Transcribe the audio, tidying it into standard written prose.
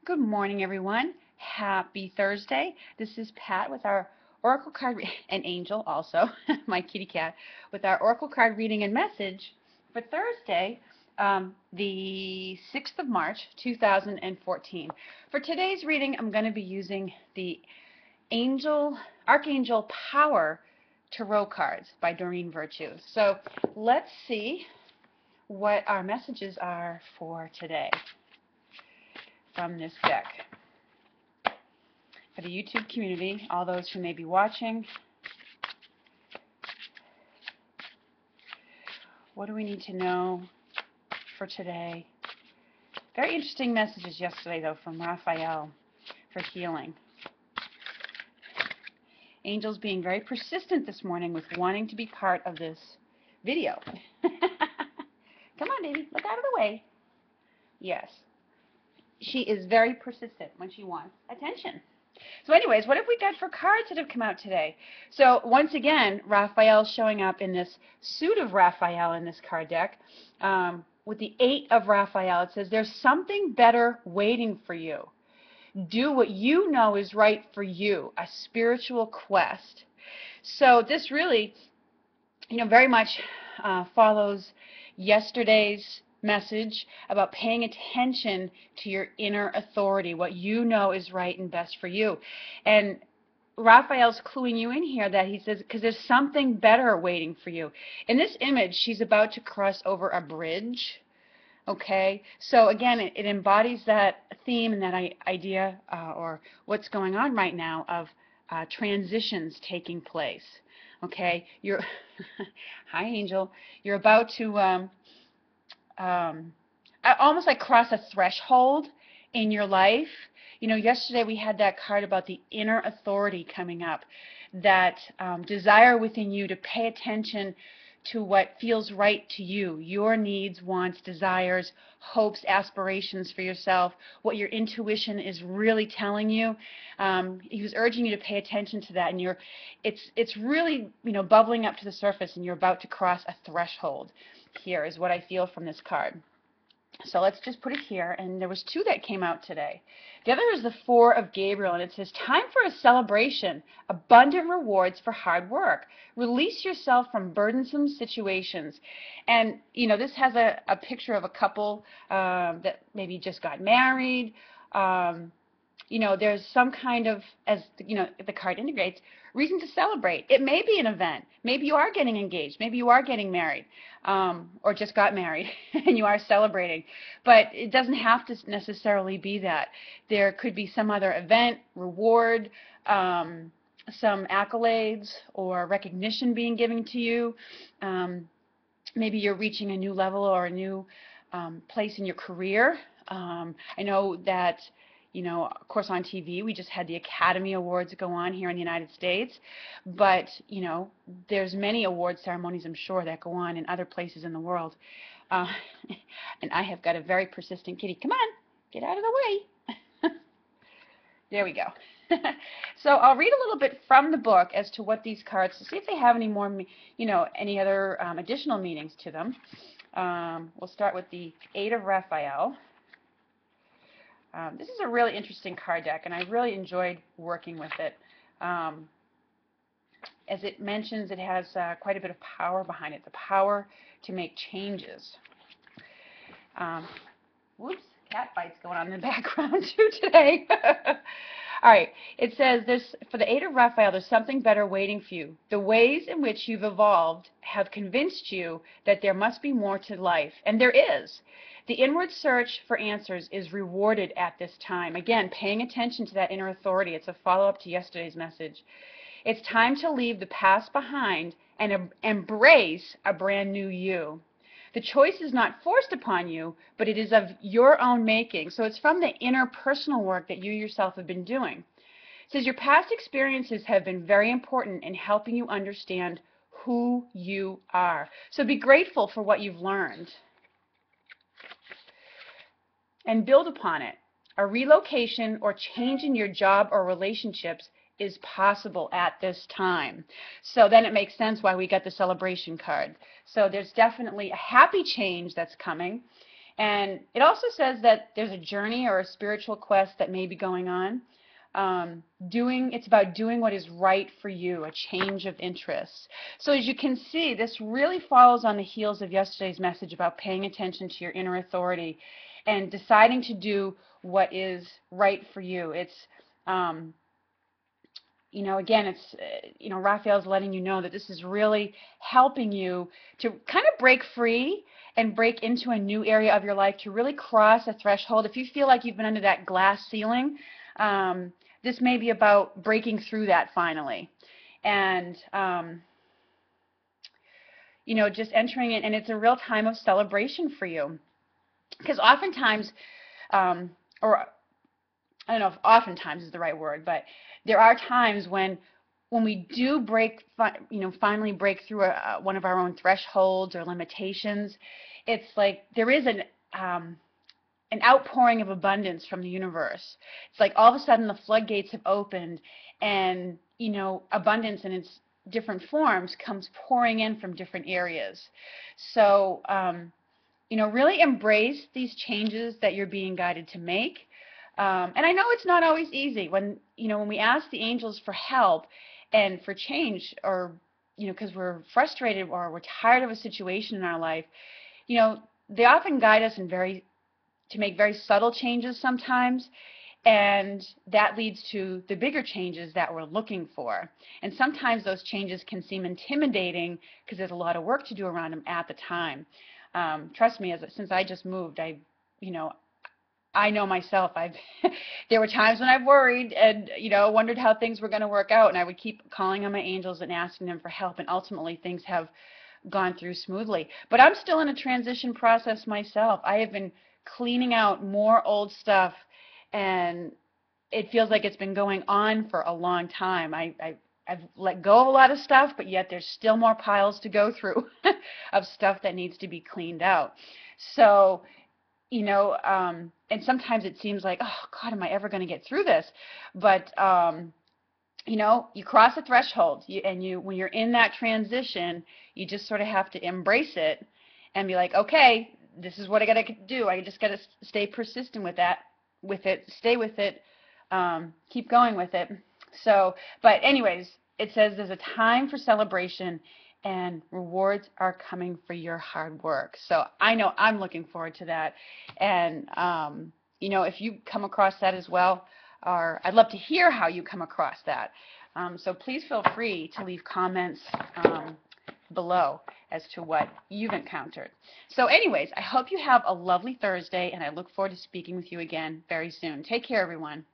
Good morning, everyone. Happy Thursday. This is Pat with our Oracle card, and Angel also, my kitty cat, with our Oracle card reading and message for Thursday, the 6th of March, 2014. For today's reading, I'm going to be using the Archangel Power Tarot cards by Doreen Virtue. So let's see what our messages are for today from this deck. For the YouTube community, all those who may be watching, what do we need to know for today? Very interesting messages yesterday, though, from Raphael for healing. Angel's being very persistent this morning with wanting to be part of this video. Come on, baby, look out of the way. Yes, she is very persistent when she wants attention. So anyways, what have we got for cards that have come out today? So once again, Raphael's showing up in this suit of Raphael in this card deck. With the 8 of Raphael, it says, there's something better waiting for you. Do what you know is right for you, a spiritual quest. So this really, very much follows yesterday's message about paying attention to your inner authority, what you know is right and best for you. And Raphael's cluing you in here that he says, because there's something better waiting for you. In this image, she's about to cross over a bridge. Okay, so again, it embodies that theme and that idea or what's going on right now of transitions taking place. Okay, you're hi, Angel. You're about to almost like cross a threshold in your life. Yesterday we had that card about the inner authority coming up, that desire within you to pay attention to what feels right to you, your needs, wants, desires, hopes, aspirations for yourself, what your intuition is really telling you. He was urging you to pay attention to that, and it's really bubbling up to the surface, and you're about to cross a threshold. Here is what I feel from this card. So let's just put it here, and there was 2 that came out today. The other is the 4 of Gabriel, and it says, time for a celebration, abundant rewards for hard work. Release yourself from burdensome situations. And, this has a picture of a couple that maybe just got married. There's some kind of, as the card integrates, reason to celebrate. It may be an event. Maybe you are getting engaged. Maybe you are getting married, or just got married and you are celebrating. But it doesn't have to necessarily be that. There could be some other event, reward, some accolades or recognition being given to you. Maybe you're reaching a new level or a new place in your career. I know that of course on TV, we just had the Academy Awards go on here in the United States, but, there's many award ceremonies, I'm sure, that go on in other places in the world. And I have got a very persistent kitty. Come on, get out of the way. There we go. So I'll read a little bit from the book as to what these cards, to see if they have any more, any other additional meanings to them. We'll start with the 8 of Raphael. This is a really interesting card deck, and I really enjoyed working with it. As it mentions, it has quite a bit of power behind it, the power to make changes. Whoops, cat fights going on in the background too today. All right, it says, for the 8 of Raphael, there's something better waiting for you. The ways in which you've evolved have convinced you that there must be more to life, and there is. The inward search for answers is rewarded at this time. Again, paying attention to that inner authority. It's a follow-up to yesterday's message. It's time to leave the past behind and embrace a brand new you. The choice is not forced upon you, but it is of your own making. So it's from the inner personal work that you yourself have been doing. It says your past experiences have been very important in helping you understand who you are. So be grateful for what you've learned and build upon it. A relocation or change in your job or relationships is possible at this time. So then it makes sense why we got the celebration card. So there's definitely a happy change that's coming, And it also says that there's a journey or a spiritual quest that may be going on. It's about doing what is right for you, a change of interests. So as you can see, this really follows on the heels of yesterday's message about paying attention to your inner authority and deciding to do what is right for you. It's, again, it's, Raphael's letting you know that this is really helping you to kind of break free and break into a new area of your life, to really cross a threshold. If you feel like you've been under that glass ceiling, this may be about breaking through that finally. And, just entering it, and it's a real time of celebration for you. Because oftentimes, or I don't know if oftentimes is the right word, but there are times when we do finally break through one of our own thresholds or limitations, it's like there is an outpouring of abundance from the universe. It's like all of a sudden the floodgates have opened, and abundance in its different forms comes pouring in from different areas. So really embrace these changes that you're being guided to make. And I know it's not always easy when we ask the angels for help and for change, or because we're frustrated or we're tired of a situation in our life. They often guide us to make very subtle changes sometimes, and that leads to the bigger changes that we're looking for. And sometimes those changes can seem intimidating because there's a lot of work to do around them at the time. Trust me, since I just moved, I know myself. There were times when I've worried and wondered how things were going to work out, and I would keep calling on my angels and asking them for help, and ultimately things have gone through smoothly. But I'm still in a transition process myself. I have been cleaning out more old stuff, and it feels like it's been going on for a long time. I've let go of a lot of stuff, but yet there's still more piles to go through of stuff that needs to be cleaned out. So, and sometimes it seems like, oh God, am I ever going to get through this? But you cross a threshold, when you're in that transition, you just sort of have to embrace it and be like, okay, this is what I got to do. I just got to stay persistent stay with it, keep going with it. So, but anyways, it says there's a time for celebration and rewards are coming for your hard work. So I know I'm looking forward to that. And, if you come across that as well, or I'd love to hear how you come across that. So please feel free to leave comments below as to what you've encountered. So anyways, I hope you have a lovely Thursday, and I look forward to speaking with you again very soon. Take care, everyone.